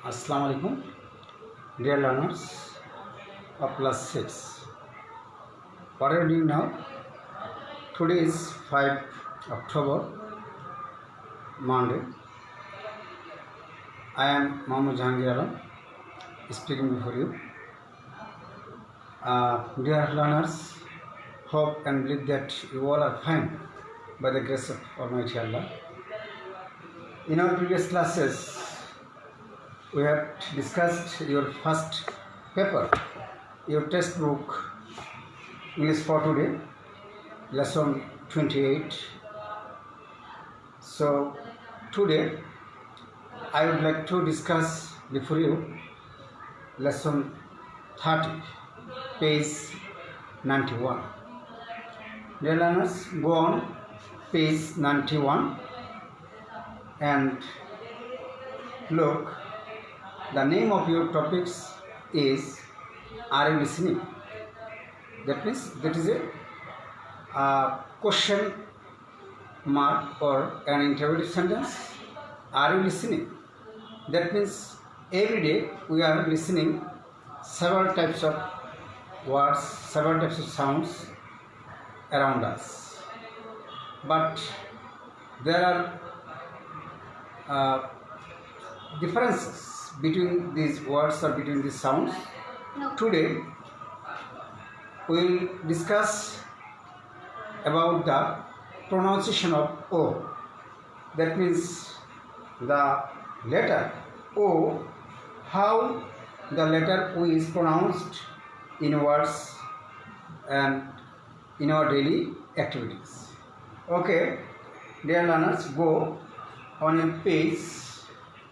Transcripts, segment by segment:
Assalamu alaikum, dear learners of class 6. What are you doing now? Today is 5 October, Monday. I am Mohammad Jahangir Alam speaking before you. Dear learners, hope and believe that you all are fine by the grace of Almighty Allah. In our previous classes, we have discussed your first paper, your textbook, English for today, lesson 28. So today I would like to discuss before you lesson 30, page 91. Dear learners, go on page 91 and look. The name of your topics is Are you listening? That means that is a question mark or an interrogative sentence. Are you listening? That means every day we are listening several types of words, several types of sounds around us. But there are differences between these words or between these sounds. Today we will discuss about the pronunciation of O. That means the letter O, how the letter O is pronounced in words and in our daily activities. Okay, dear learners, go on your page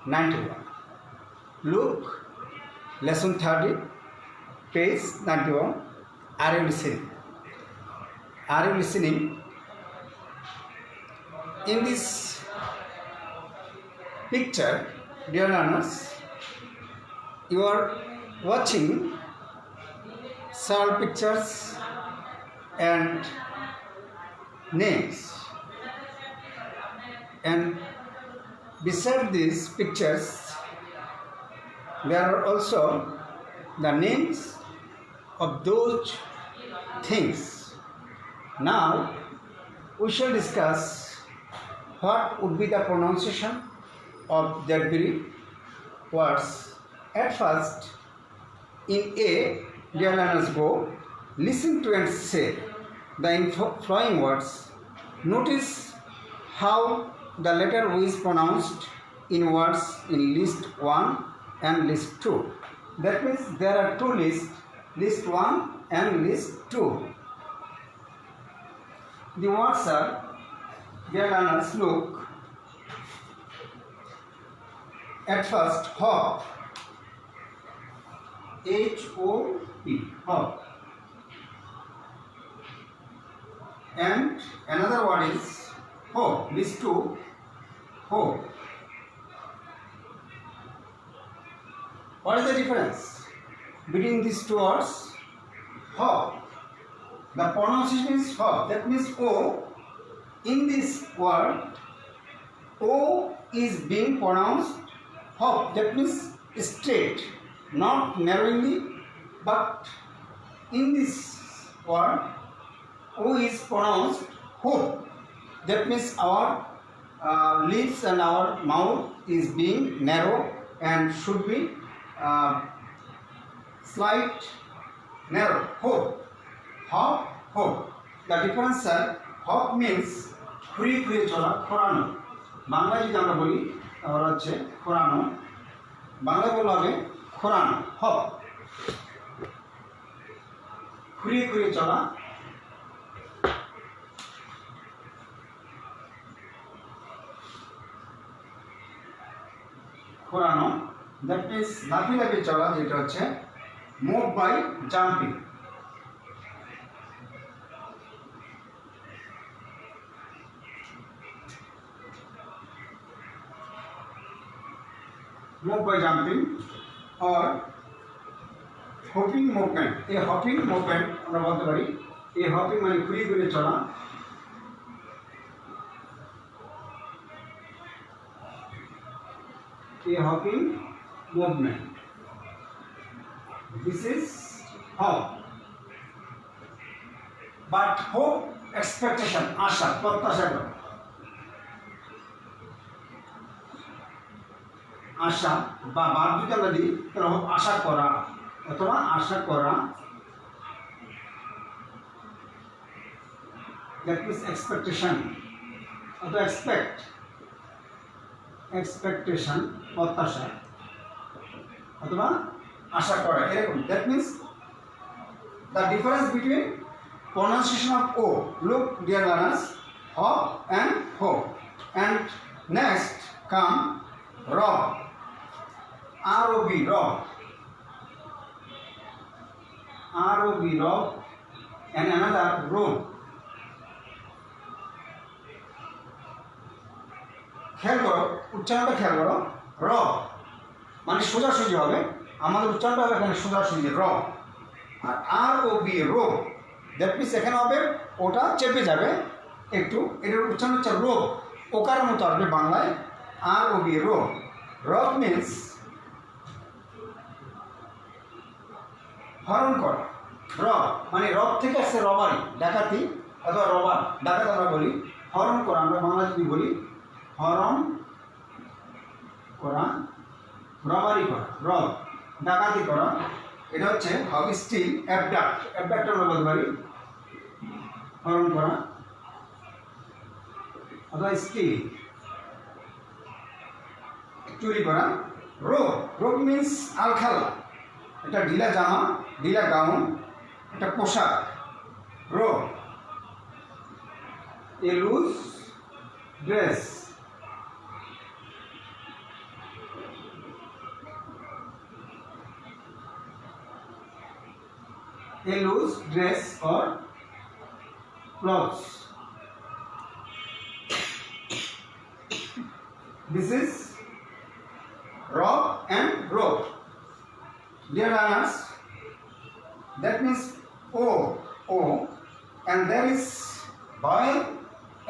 91. Look, lesson 30, page 91. Are you listening? Are you listening? In this picture, dear learners, you are watching several pictures and names. And beside these pictures, there are also the names of those things. Now we shall discuss what would be the pronunciation of that very words. At first, in A, dear learners, go listen to and say the following words. Notice how the letter O is pronounced in words in list 1 and list 2. That means there are two lists, list 1 and list 2. The words are, dear learners, look. At first, hop, H-O-P, hop. And another word is hope, list 2, hope. What is the difference between these two words? Hop. The pronunciation is hop. That means O. In this word, O is being pronounced hop. That means straight, not narrowly, but in this word, O is pronounced hope. That means our lips and our mouth is being narrow and should be slight narrow. Hope, hop, hope. The difference are hop means ঘুরিয়ে ঘুরিয়ে চলা, খোরানো। বাংলায় যদি আমরা বলি তাহলে হচ্ছে খোরানো, বাংলায় বলা হবে খোরানো, হপ। ঘুরিয়ে ঘুরিয়ে চলা, খোরানো। দ্যাট মিন্স লাফিয়ে লাফিয়ে চলা, যেটা হচ্ছে move by jumping. Move by jumping और হপিং মুভমেন্ট। এই হপিং মুভমেন্ট আমরা বলতে পারি, এই হপিং মানে ঘুরিয়ে ঘুরিয়ে চলা। এই hopping movement. This is hope. But hope, expectation, আশা, প্রত্যাশা করা। আশা বা ভাব যদি আমরা দিই তাহলে হোপ আশা করা অথবা আশা করা, that means expectation অথবা expectation প্রত্যাশা অথবা আশা করা এরকম। That means the difference between pronunciation of O, look dear learners, hop and hope, and next come rob, R-O-B, rob, R-O-B, rob, and another robe. খেয়াল করো উচ্চারণটা, খেয়াল করো রব মানে সোজাসুজি হবে, আমাদের উচ্চারণটা হবে এখানে সোজাসুজি রব। আর R-O-B, রোব, দ্যাট মিনস এখানে হবে ওটা চেপে যাবে একটু, এটার উচ্চারণ হচ্ছে রোব, ওকারের মতো আসবে বাংলায়, R-O-B, রোব। রব মিনস হরণ করা, রব মানে রব থেকে আসছে রবারি, ডাকাতি অথবা রবার, ডাকাত আমরা বলি, হরণ করা আমরা বাংলা যদি বলি হরণ করা, রবারি করা, রব ডাকাতি করা, এটা হচ্ছে হবে স্টিল, অ্যাবডাক্ট, অ্যাবডাক্ট আমরা বলতে পারি হরণ করা অথবা স্টিল চুরি করা। রোগ, রোগ মিন্স আলখাল্লা, এটা ঢিলা জামা, ঢিলা গাউন, এটা পোশাক, রোগ। A loose dress, a loose dress or clothes. This is rob and rope. Dear learners, that means O, and there is vowel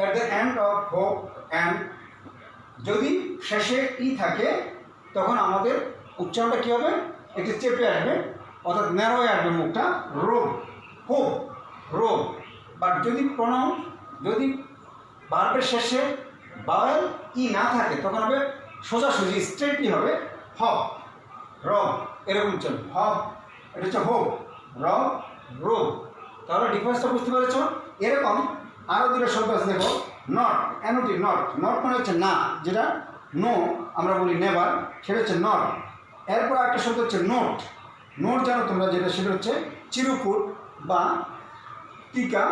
at the end of hope, and যদি শেষে ই থাকে তখন আমাদের উচ্চারণটা কী হবে, একটু চেপে আসবে অর্থাৎ ন্যারো হয়ে আসবে মুখটা, রোগ, হোপ, রোগ। বাট যদি ভার্বের শেষে বাওয়েল ই না থাকে তখন হবে সোজাসুজি স্ট্রেটলি হবে হপ, রব, এরকম চলবে হপ, এটা হচ্ছে হোপ, রব, রোগ। তাহলে ডিফারেন্সটা বুঝতে পেরেছ? এরকম আরও দুটো শব্দ আছে দেখো, নট, এনওটি, নট, নট মানে হচ্ছে না, যেটা নো আমরা বলি নেভার, সেটা হচ্ছে নট। এরপর একটা শব্দ হচ্ছে নোট, নোট জানো তোমরা যেটা, সেটা হচ্ছে চিরকুট বা টিকা,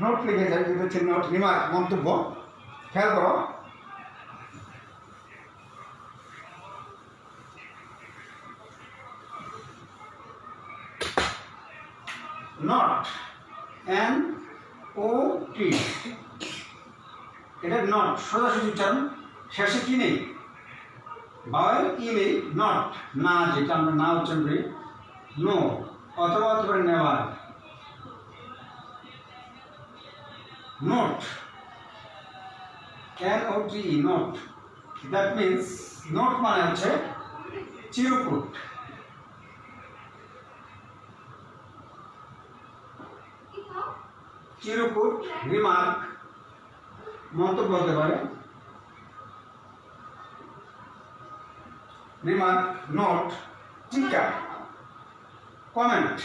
নোট লিখে যায় যেটা হচ্ছে নোট, রিমার্ক, মন্তব্য। খেয়াল করো নট, NOT, এটা নট সোজাসুজি উচ্চারণ, শেষে কি নেই, বাওয়েল ই নেই, নট না, যেটা আমরা না উচ্চারণ করি, নো অথবা হতে পারে never. Note, NOT, note, that means note মানে হচ্ছে চিরকুট, চিরকুট, রিমার্ক, মন্তব্য হতে পারে, রিমার্ক, নোট, টিকা, কমেন্ট,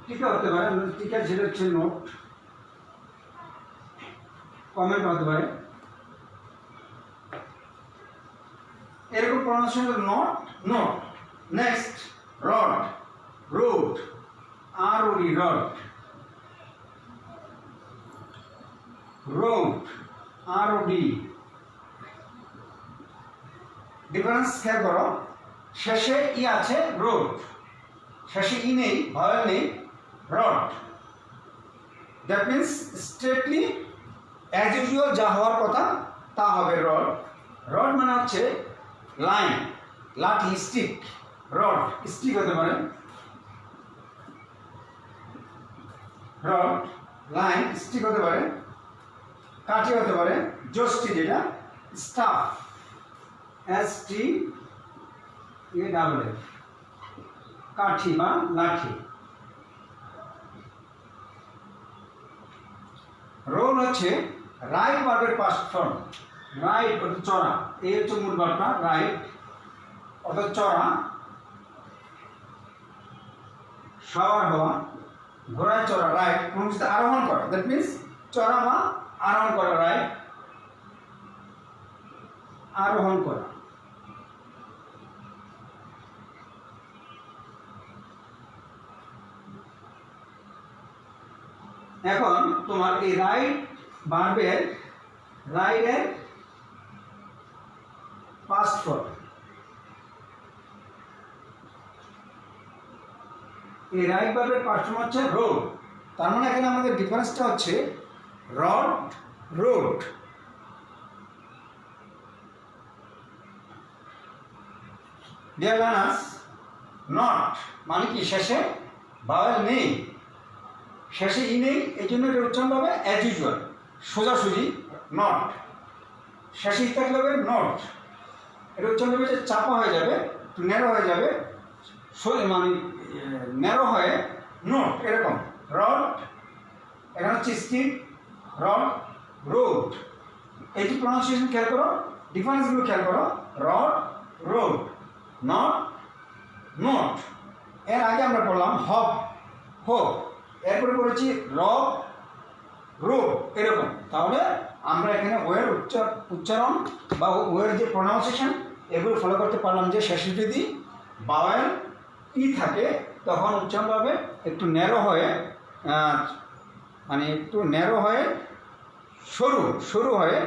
টিকা হতে পারে, টিকা যেটা হচ্ছে নোট, কমেন্ট হতে পারে, এরকম pronunciation not, note. Next rod, road, ROD, rod, road, ROD। Difference খেয়াল করো, শেষে ই আছে রোড, শেষে ই নেই, ভাওয়েল নেই, rod, that means straightly as usual যা হওয়ার কথা তা হবে রড। রড মানে হচ্ছে লাইন, লাঠি, স্টিক, রড, স্টিক হতে পারে, রড, লাইন, স্টিক হতে পারে, কাঠি হতে পারে, যষ্টি যেটা, স্টাফ, ST এ ডাবল এফ, কাঠি বা লাঠি। রোল হচ্ছে রাইট ভার্বের পাস্ট ফর্ম। রাইট অর্থাৎ চড়া, এই হচ্ছে মূল ভার্বটা রাইট অর্থাৎ চড়া, সওয়ার হওয়া, ঘোড়ায় চড়া রাইট, কোনো কিছু আরোহণ করা, দ্যাট মিনস চড়া বা আরোহণ করা, রাইট আরোহণ করা। এখন তোমার এই রাইট ভার্বের রাইটের পাস্ট ফর্ম, এই রাইট ভার্বের পাস্ট ফর্ম হচ্ছে রোড। তার মানে এখানে আমাদের ডিফারেন্সটা হচ্ছে rod, road. Dear learners, not মানে কি শেষে ভাওয়েল নেই, শেষে ই নেই, এই জন্য এটা উচ্চারণ হবে অ্যাজ ইউজুয়াল, সোজাসুজি নট। শেষে ই থাকলে হবে নট, এটা উচ্চারণ হবে যে চাপা হয়ে যাবে, একটু ন্যারো হয়ে যাবে, মানে ন্যারো হয়ে নোট, এরকম। রড, এখানে হচ্ছে স্টিক, রড, রোড। এই যে প্রনাউন্সিয়েশন খেয়াল করো, ডিফারেন্সগুলো খেয়াল করো, রড, রোড, নট, নোট। এর আগে আমরা পড়লাম হপ, হোপ, এরপরে করেছি রব, রোড, এরকম। তাহলে আমরা এখানে ওয়ের উচ্চারণ বা ওয়ের যে প্রনাউন্সিয়েশন এগুলো ফলো করতে পারলাম যে শেষে যদি বাওয়েল ই থাকে তখন উচ্চারণ হবে একটু ন্যারো হয়ে, মানে একটু ন্যারো হয়ে সরু সরু হয়ে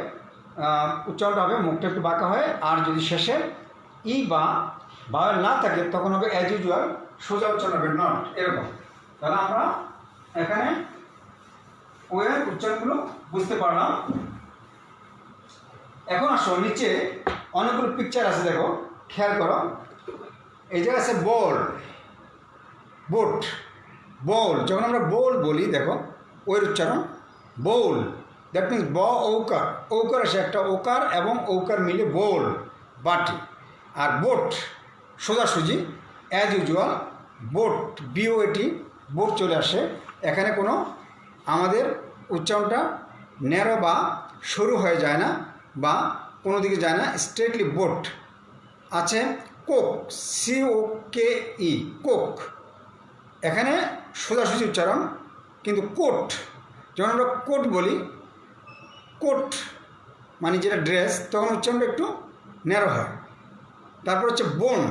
উচ্চারণটা হবে, মুখটা একটু বাঁকা হয়ে। আর যদি শেষে ই বা বাওয়েল না থাকে তখন হবে অ্যাজ ইউজুয়াল, সোজা উচ্চারণ হবে নট, এরকম। তাহলে আমরা এখানে ওয়ের উচ্চারণগুলো বুঝতে পারলাম। এখন আসো নিচে অনেকগুলো পিকচার আছে, দেখো খেয়াল করো। এই জায়গায় আছে বল, বোট, বল। যখন আমরা বল বলি দেখো ওয়ের উচ্চারণ বোল, দ্যাট মিনস ব ঔকার, ঔকার আসে একটা, ওকার এবং ঔকার মিলে বোল, বাটি। আর বোট সোজাসুজি অ্যাজ ইউজুয়াল, বোট, বিওএটি, বোট চলে আসে। এখানে কোনো আমাদের উচ্চারণটা ন্যারো বা সরু হয়ে যায় না বা কোনো দিকে যায় না, স্ট্রেটলি বোট। আছে কোক, COKE, কোক, এখানে সোজাসুজি উচ্চারণ। কিন্তু কোট, যখন আমরা কোট বলি, কোট মানে যেটা ড্রেস, তখন উচ্চারণটা একটু ন্যারো হয়। তারপর হচ্ছে বোন,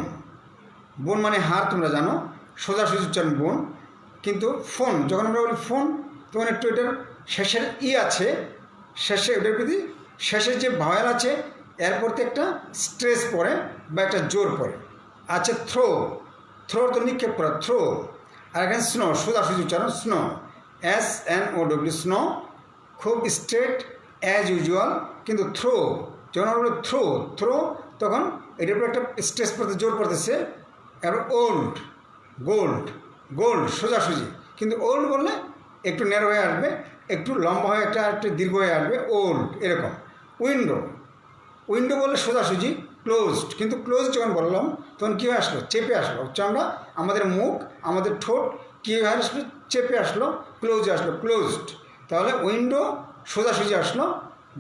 বোন মানে হার, তোমরা জানো, সোজাসুজি উচ্চারণ বোন। কিন্তু ফোন, যখন আমরা বলি ফোন তখন একটু এটার শেষের ই আছে, শেষে ওটার প্রতি শেষের যে ভাওয়েল আছে এর প্রতি একটা স্ট্রেস পড়ে বা একটা জোর পড়ে। আছে থ্রো, থ্রো তো নিক্ষেপ করা, থ্রো। আর এখানে স্নো, সোজাসুজি উচ্চারণ স্নো, SNOW, স্নো, খুব স্ট্রেট অ্যাজ ইউজুয়াল। কিন্তু থ্রো, যখন আমরা বলি থ্রো, থ্রো তখন এটার উপর একটা স্ট্রেস পড়তে, জোর পড়তেছে। এবার ওল্ড, গোল্ড, গোল্ড সোজাসুজি, কিন্তু ওল্ড বললে একটু ন্যারো হয়ে আসবে, একটু লম্বা হয়ে একটু দীর্ঘ হয়ে আসবে, ওল্ড, এরকম। উইন্ডো, উইন্ডো বললে সোজাসুজি ক্লোজড, কিন্তু ক্লোজ যখন বললাম তখন কী হয়ে আসলো, চেপে আসলো উচ্চারণটা, আমাদের মুখ, আমাদের ঠোঁট কী হয়ে আসলো, চেপে আসলো, ক্লোজে আসলো, ক্লোজড। তাহলে উইন্ডো সোজাসুজি আসলো,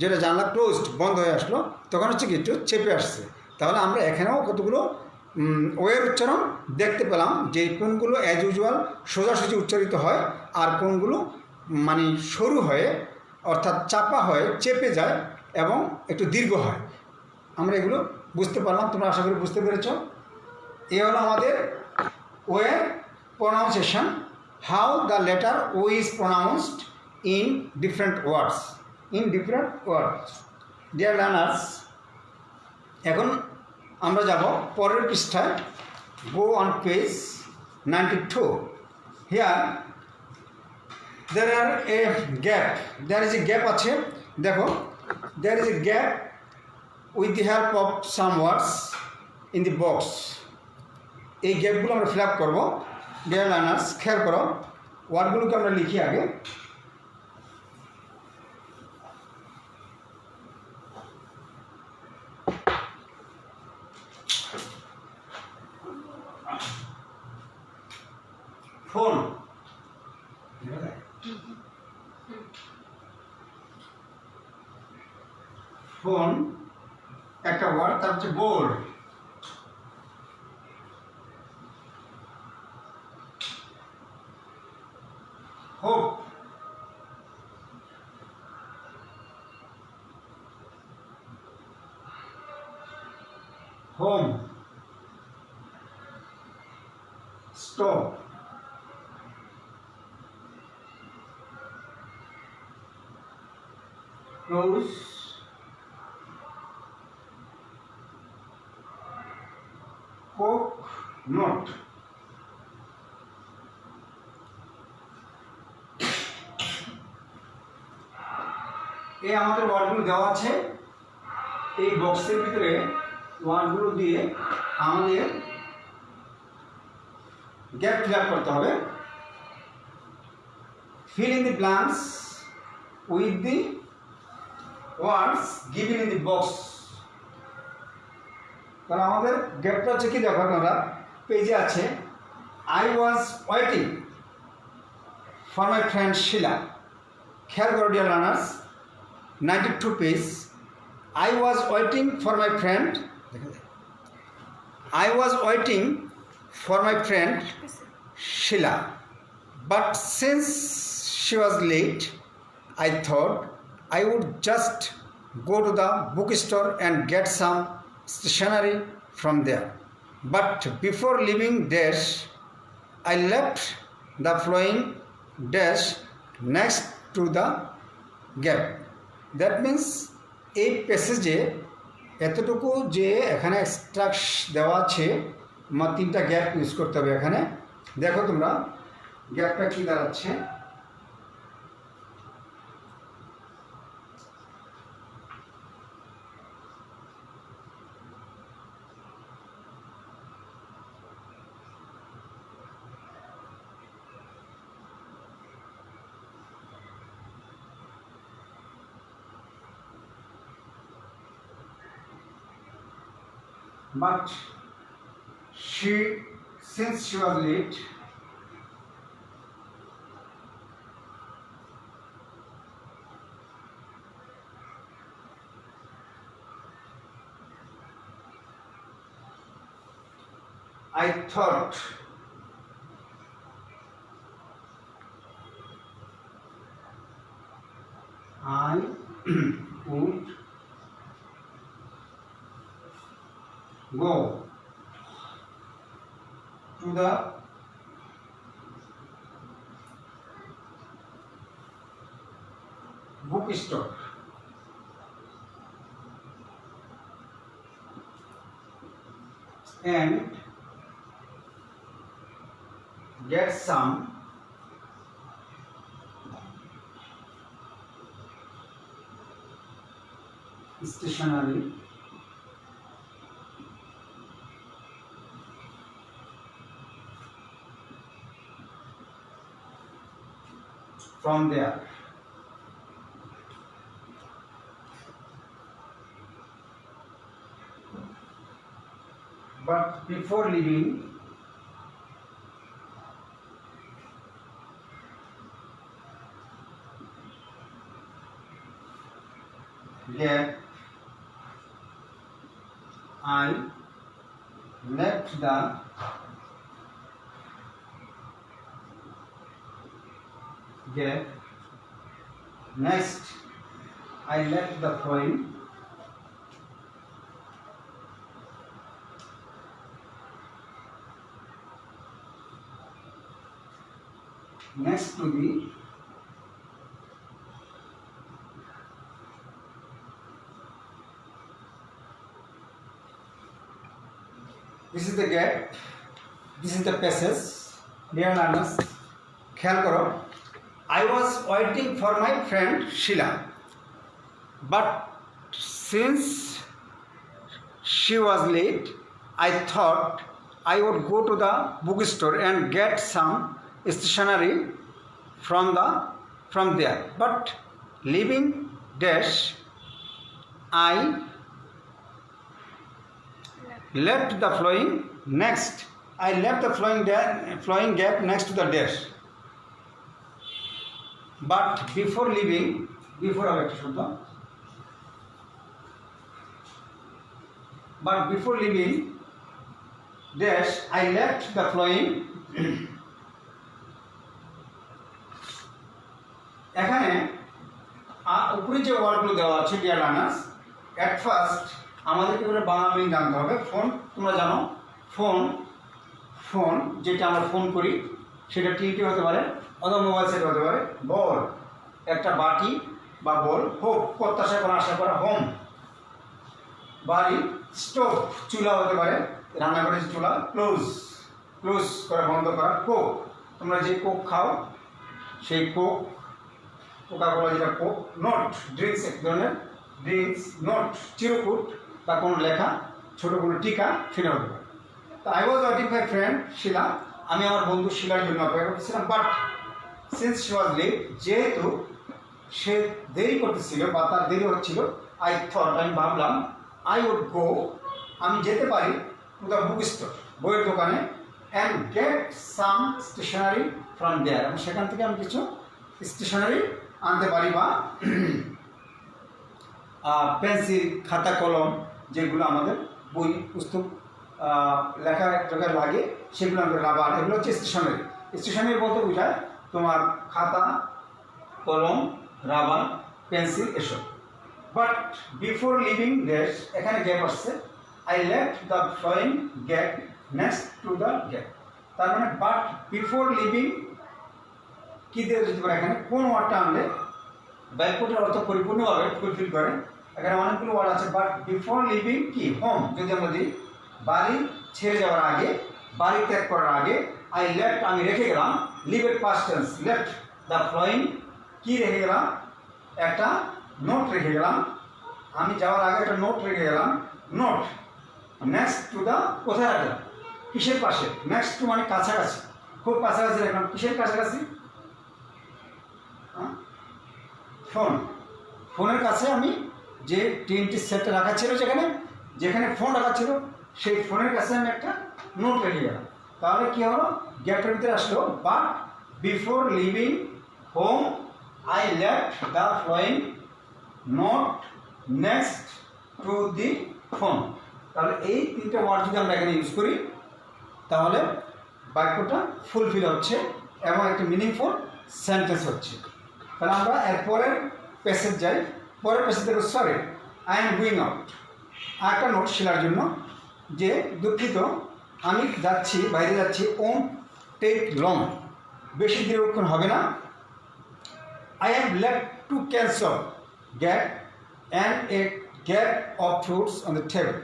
যেটা জানলা ক্লোজড বন্ধ হয়ে আসলো, তখন হচ্ছে কি একটু চেপে আসছে। তাহলে আমরা এখানেও কতগুলো ওয়ের উচ্চারণ দেখতে পেলাম, যে কোনগুলো অ্যাজ ইউজুয়াল সোজাসুজি উচ্চারিত হয় আর কোনগুলো মানে সরু হয়ে অর্থাৎ চাপা হয়ে চেপে যায় এবং একটু দীর্ঘ হয়। আমরা এগুলো বুঝতে পারলাম, তোমরা আশা করি বুঝতে পেরেছ। এ হলো আমাদের ওয়ের pronunciation, how the letter O is pronounced in different words, in different words. Dear learners, এখন আমরা যাব পরের পৃষ্ঠায়, go on page 92। Here there are a gap, there is a gap আছে, দেখো there is a gap with the help of some words in the box। এই গ্যাপগুলো আমরা fill up করবো। ডিয়ার লার্নার্স, খেয়াল করো, ওয়ার্ডগুলোকে আমরা লিখি আগে। ফোন, ফোন একটা ওয়ার্ড, তার হচ্ছে বোর্ড, হোপ, হোম, স্টোভ, রোজ, কোক, নোট। এই আমাদের ওয়ার্ডগুলো দেওয়া আছে, এই বক্সের ভিতরে ওয়ার্ডগুলো দিয়ে আমাদের গ্যাপ ফিল আপ করতে হবে। fill in the blanks with the words given in the box। তাহলে আমাদের গ্যাপটা হচ্ছে কি, দেখো আপনারা পেজে আছে, I was waiting for my friend Sheila। খেয়াল করো dear learners, 92 page. I was waiting for my friend, I was waiting for my friend Sheila, but since she was late, I thought I would just go to the bookstore and get some stationery from there. But before leaving dash, I left the flowing dash next to the gap। That means এই প্যাসেজে এতটুকু যে এখানে extra দেওয়া আছে, আমার 3টা gap use করতে হবে এখানে। দেখো তোমরা গ্যাপটা কি দাঁড়াচ্ছে, but since she was late, I thought I would go to the bookstore and get some stationery from there। But before leaving, gap, I left the gap next, I left the flowing next to the this is the gap, this is the passage। Dear learners, খেয়াল করো, I was waiting for my friend Sheila, but since she was late, I thought I would go to the bookstore and get some stationery from there. But leaving dash, I left the flowing next I left the flowing gap next to the dash. But before leaving, but before leaving dash, I left the flowing এখানে উপরে যে ওয়ার্ডগুলো দেওয়া আছে dear learners, at first আমাদেরকে করে Bangla meaning জানতে হবে। ফোন তোমরা জানো, ফোন যেটা আমরা ফোন করি সেটা টিভি হতে পারে অথবা মোবাইল সেট হতে পারে। বল একটা বাটি বা বল। হোপ প্রত্যাশা করা, আশা করা। হোম বাড়ি। স্টোভ চুলা হতে পারে, রান্নাঘরের চুলা। ক্লোজ করা, বন্ধ করা। কোক তোমরা যে কোক খাও সেই কোকা কোলা যেটা কোক। নোট ড্রিঙ্কস, এক ধরনের ড্রিঙ্কস। নোট চিরকুট বা কোনো লেখা, ছোটো কোনো টিকা, সেটা হতে পারে। তো I was waiting my friend Shila, আমি আমার বন্ধু শিলার জন্য অপেক্ষা করতেছিলাম। But since she was late, যেহেতু সে দেরি করতেছিল বা তার দেরি হচ্ছিল, আমি ভাবলাম আই উড গো, আমি যেতে পারি টু দ্য বুক স্টোর, বইয়ের দোকানে, and get some stationery from there, এবং সেখান থেকে আমি কিছু স্টেশনারি আনতে পারি, বা পেন্সিল, খাতা, কলম, যেগুলো আমাদের বই পুস্তক লেখার জায়গায় লাগে সেগুলো আমাদের রাবার, এগুলো হচ্ছে স্টেশনারি বলতে বোঝায় তোমার খাতা, কলম, রাবার, পেন্সিল, এসব। বাট বিফোর লিভিং দেশ, এখানে গ্যাপ আসছে। I left the flowing gap next to the gap, তার মানে বাট বিফোর লিভিং কী দিয়ে যেতে পারে, এখানে কোন ওয়ার্ডটা আনলে বাক্যটার অর্থ পরিপূর্ণভাবে ফুলফিল করে। এখানে অনেকগুলো ওয়ার্ড আছে। বাট বিফোর লিভিং কি, হোম যদি আমরা দিই, বাড়ি ছেড়ে যাওয়ার আগে, বাড়ি ত্যাগ করার আগে। আই লেফট আমি রেখে গেলাম, লিভের past tense, left the flowing কি রেখে গেলাম, একটা নোট রেখে গেলাম। আমি যাওয়ার আগে একটা নোট রেখে গেলাম। নোট নেক্সট টু দ্য, কোথায় রাখলাম, কিসের পাশে, নেক্সট টু মানে কাছাকাছি, খুব কাছাকাছি রাখলাম। কিসের কাছাকাছি, ফোনের কাছে আমি যে টিএনটি সেটটা রাখা ছিল, যেখানে ফোন রাখা ছিল সেই ফোনের কাছে আমি একটা নোট রেখে গেলাম। তাহলে কী হলো, গ্যাপটার ভিতরে আসলো। But before living home I left the flowing note next to the phone. তাহলে এই তিনটে ওয়ার্ড যদি আমরা এখানে ইউজ করি তাহলে বাক্যটা ফুলফিল হচ্ছে এবং একটা মিনিংফুল সেন্টেন্স হচ্ছে। তাহলে আমরা এর পরের প্যাসেজ যাই। পরের প্যাসেজ দেখো, sorry I am going out. আর একটা নোট শিলার জন্য, যে দুঃখিত আমি যাচ্ছি, বাইরে যাচ্ছি। ওন্ট টেক লং, বেশি দীর্ঘক্ষণ হবে না। I have left to Cannes of gap and a gap of fruits on the table.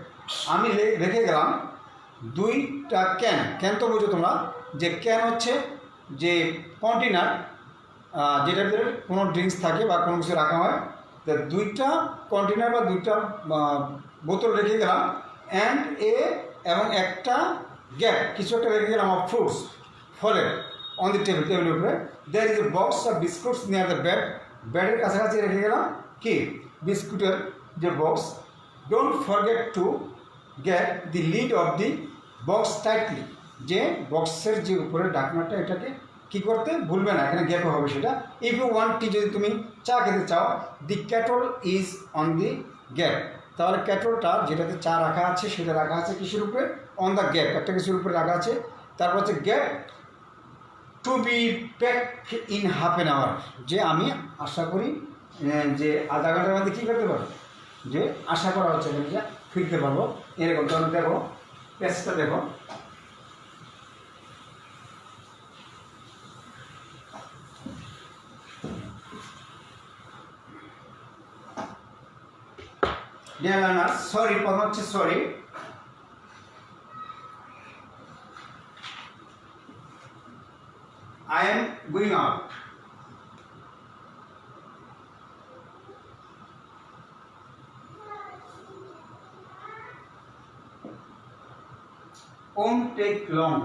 আমি রেখে গেলাম দুইটা ক্যান তো বোঝো তোমরা, যে ক্যান হচ্ছে যে কন্টেনার যেটার ভিতরে কোনো ড্রিঙ্কস থাকে বা কোনো কিছু রাখা হয়। তো দুইটা কন্টেনার বা দুইটা বোতল রেখে গেলাম, অ্যান্ড এবং একটা গ্যাপ, কিছু একটা রেখে গেলাম অফ ফ্রুটস, ফলের, অন দি টেবিলের উপরে। There is a box of biscuits near the বেডের কাছাকাছি রেখে গেলাম কি, বিস্কুটের যে box. Don't forget to get the lid of the box tightly, যে বক্সের যে উপরে ঢাকনাটা, এটাকে কী করতে ভুলবে না, এখানে গ্যাপে হবে সেটা। ইফ ইউ ওয়ান্ট টি, যদি তুমি চা খেতে চাও, the kettle is on the gap. তাহলে ক্যাটলটা যেটাতে চা রাখা আছে সেটা রাখা আছে কিসের উপরে, অন দ্য গ্যাপ, একটা কিছুর উপরে রাখা আছে। তারপর হচ্ছে gap to be pack in half an hour, যে আমি আশা করি যে আধা ঘন্টার মধ্যে কী করতে পারবো, যে আশা করা হচ্ছে যে ফিরতে পারবো, এরকম। তাহলে দেখো পেজটা দেখো, ডিয়ার লার্নার্স, সরি, প্রথম হচ্ছে sorry. I am going out. Won't take long.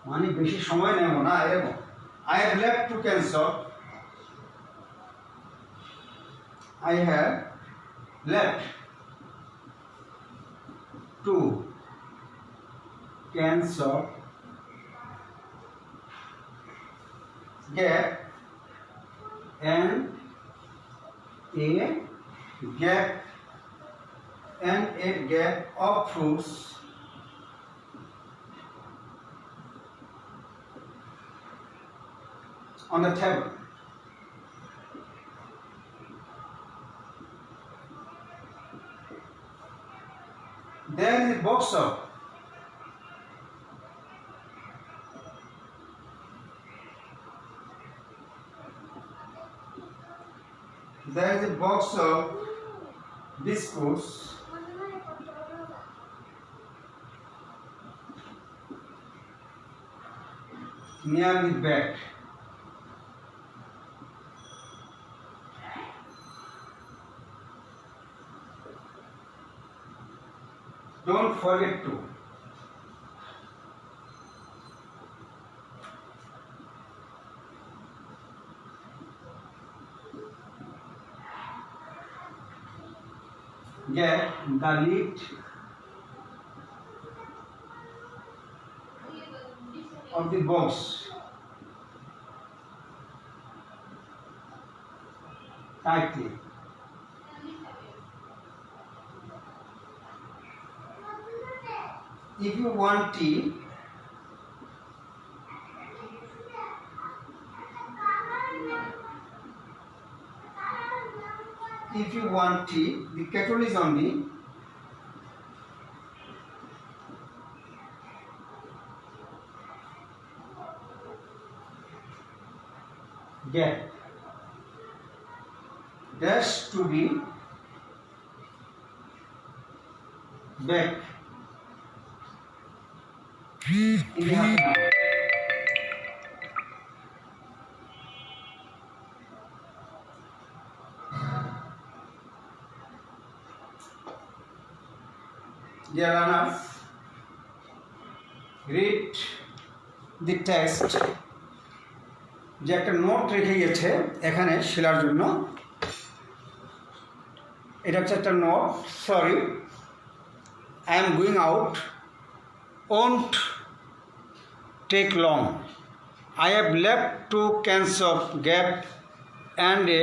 মানে বেশি সময় নেব না, এরকম। I have left to cancel. I have left 2 cans of gap and a gap of fruits on the table. There is a box of biscuits near the bed. Don't forget to get the lid of the box tightly. If you want tea, the kettle is on the gap. Dash to be back in the half an hour. Dear learners, read the text. যে একটা note রেখে গেছে এখানে শিলার জন্য, এটা হচ্ছে একটা note. Sorry, I am going out, won't take long. I have left 2 cans of gap and a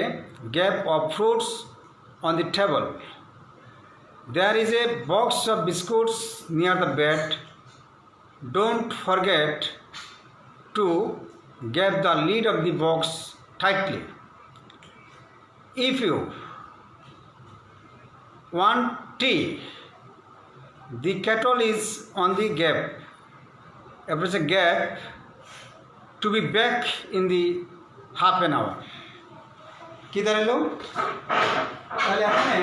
gap of fruits on the table. There is a box of biscuits near the bed. Don't forget to get the lid of the box tightly. If you want tea, the kettle is on the gap. There is a gap to be back in the half an hour. কি দাঁড়ালো? তাহলে এখানে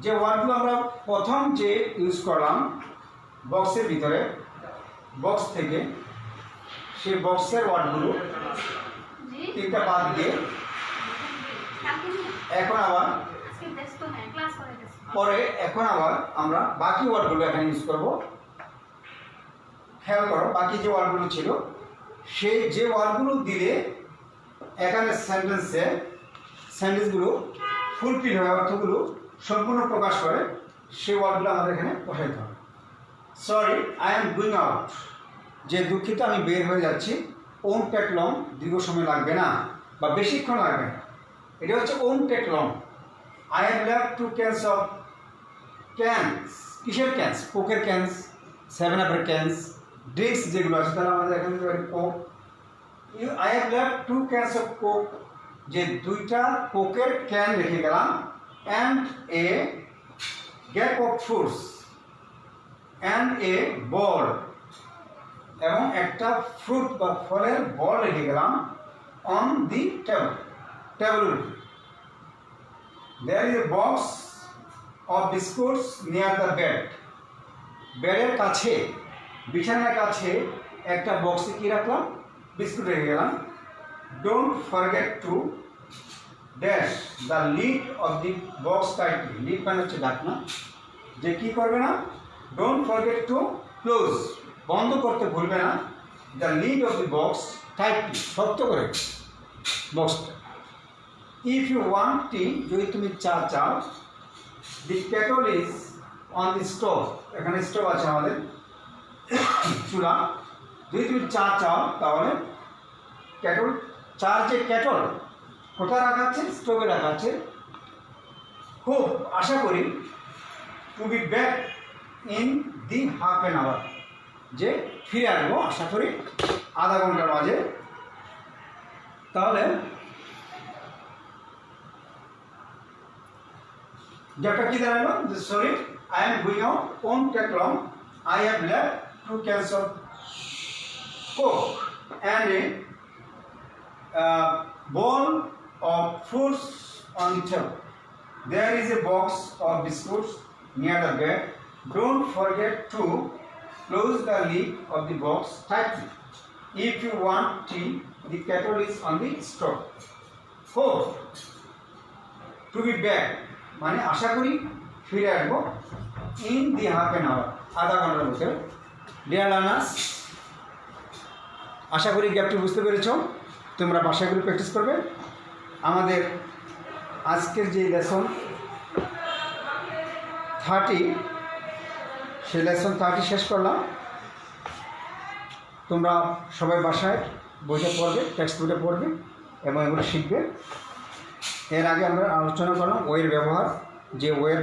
যে ওয়ার্ডগুলো আমরা প্রথম যে use করলাম বক্সের ভিতরে, বক্স থেকে সেই বক্সের ওয়ার্ডগুলো 3টা বাদ দিয়ে এখন আবার আমরা বাকি ওয়ার্ডগুলো এখানে ইউজ করব। খেয়াল করো, বাকি যে ওয়ার্ডগুলো ছিল সেই যে ওয়ার্ডগুলো দিলে এখানে সেন্টেন্সগুলো ফুলফিল হয়, অর্থগুলো সম্পূর্ণ প্রকাশ করে, সেই ওয়ার্ডগুলো আমাদের এখানে বসাইতে হবে। Sorry, I am going out, যে দুঃখিত আমি বের হয়ে যাচ্ছি। ওন টেক লং, দীর্ঘ সময় লাগবে না বা বেশিক্ষণ লাগবে না, এটা হচ্ছে won't take long. I have left 2 cans of cans. কিসের ক্যান্স? কোকের ক্যান্স, 7-আপের ক্যান্স, ড্রিঙ্কস যেগুলো আছে তাহলে আমাদের এখানে Coke. I have left 2 cans of Coke, যে 2টা কোকের ক্যান রেখে গেলাম। And a gap of fruits and a bowl, এবং একটা ফ্রুট বা ফলের বল রেখে গেলাম on the table. There is a box of biscuits near the bed. বেডের কাছে, বিছানার কাছে একটা বক্সে কি রাখলাম? বিস্কুট রেখে গেলাম। Don't forget to dash the lead of the box tightly. Lead মানে হচ্ছে ঢাকনা, যে কি করবে না? ডোন্ট ফরগেট টু ক্লোজ, বন্ধ করতে ভুলবে না। The lead of the box tightly, শক্ত করে বক্সটা। ইফ ইউ ওয়ান্ট টি, যদি তুমি চা চাও, the kettle is on the stove, এখানে স্টোভ আছে আমাদের চুলা, যদি তুমি চা চাও তাহলে কেটল, চার যে কেটল কোথায় রাখা আছে, স্টোভে রাখা আছে। খুব আশা করি to be back in the half an hour, যে ফিরে আসবো আশা করি আধা ঘন্টার মাঝে। তাহলে যেটা কি দাঁড়ালো, sorry I am going out, won't take long, I have left 2 cans of Coke and a bowl of fruits on the table. There is a box of biscuits near the bed. Don't forget to close the lid of the box tightly. If you want tea, the kettle is on the stove. 4. To be back, মানে আশা করি ফিরে আসবো in the half an hour, আধা ঘন্টার মধ্যে। Dear learners, আশা করি গ্যাপটি বুঝতে পেরেছ। তোমরা বাসাগুলো প্র্যাকটিস করবে। আমাদের আজকের যে লেসন 30, সেই লেসন 30 শেষ করলাম। তোমরা সবাই বাসায় বইটা পড়বে, টেক্সট বইটা পড়বে এবং এগুলো শিখবে। এর আগে আমরা আলোচনা করলাম ওয়ের ব্যবহার, যে ওয়ের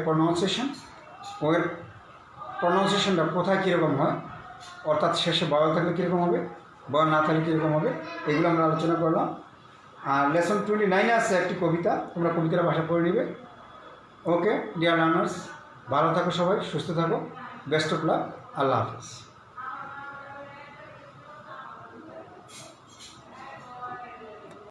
প্রনাউন্সিয়েশনটা কোথায় কীরকম হয়, অর্থাৎ শেষে বাওয়াল থাকলে কীরকম হবে, বাওয়াল না থাকলে কীরকম হবে, এগুলো আমরা আলোচনা করলাম। আর লেসন 29 আছে একটি কবিতা, তোমরা কবিতার ভাষা পড়ে নেবে। ওকে ডিয়ার লার্নার্স, ভালো থাকো সবাই, সুস্থ থাকো, বেস্ট অফ লাক, আল্লাহ হাফেজ।